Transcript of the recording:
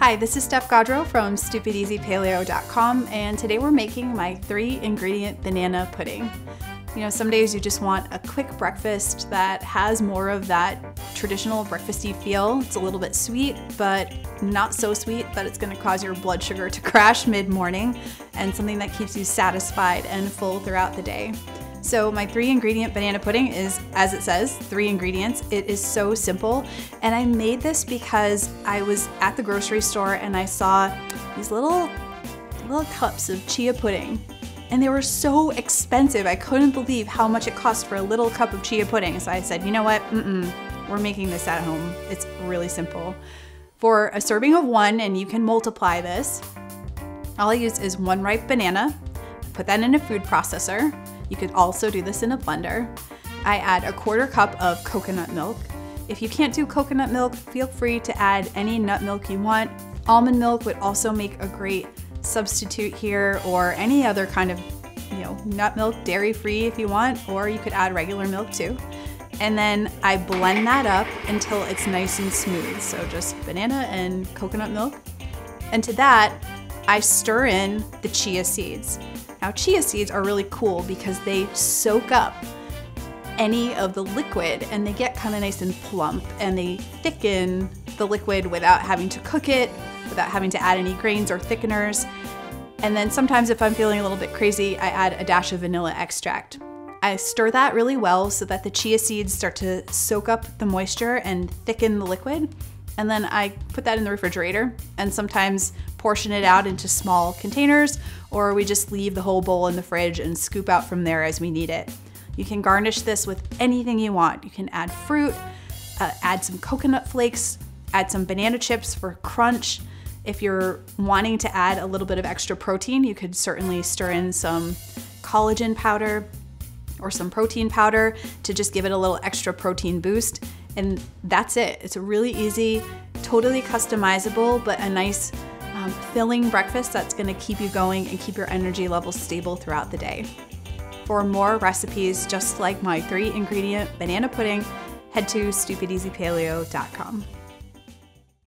Hi, this is Steph Gaudreau from StupidEasyPaleo.com, and today we're making my 3-ingredient banana pudding. You know, some days you just want a quick breakfast that has more of that traditional breakfasty feel. It's a little bit sweet, but not so sweet that it's going to cause your blood sugar to crash mid-morning, and something that keeps you satisfied and full throughout the day. So my 3-ingredient banana pudding is, as it says, 3 ingredients. It is so simple, and I made this because I was at the grocery store and I saw these little cups of chia pudding, and they were so expensive. I couldn't believe how much it cost for a little cup of chia pudding. So I said, you know what, we're making this at home. It's really simple. For a serving of 1, and you can multiply this, all I use is 1 ripe banana. Put that in a food processor. You could also do this in a blender. I add a 1/4 cup of coconut milk. If you can't do coconut milk, feel free to add any nut milk you want. Almond milk would also make a great substitute here, or any other kind of, nut milk, dairy-free if you want, or you could add regular milk too. And then I blend that up until it's nice and smooth. So just banana and coconut milk. And to that, I stir in the chia seeds. Now, chia seeds are really cool because they soak up any of the liquid and they get kind of nice and plump, and they thicken the liquid without having to cook it, without having to add any grains or thickeners. And then sometimes if I'm feeling a little bit crazy, I add a dash of vanilla extract. I stir that really well so that the chia seeds start to soak up the moisture and thicken the liquid. And then I put that in the refrigerator and sometimes portion it out into small containers, or we just leave the whole bowl in the fridge and scoop out from there as we need it. You can garnish this with anything you want. You can add fruit, add some coconut flakes, add some banana chips for crunch. If you're wanting to add a little bit of extra protein, you could certainly stir in some collagen powder or some protein powder to just give it a little extra protein boost. And that's it. It's a really easy, totally customizable, but a nice filling breakfast that's gonna keep you going and keep your energy levels stable throughout the day. For more recipes just like my 3-ingredient banana pudding, head to StupidEasyPaleo.com.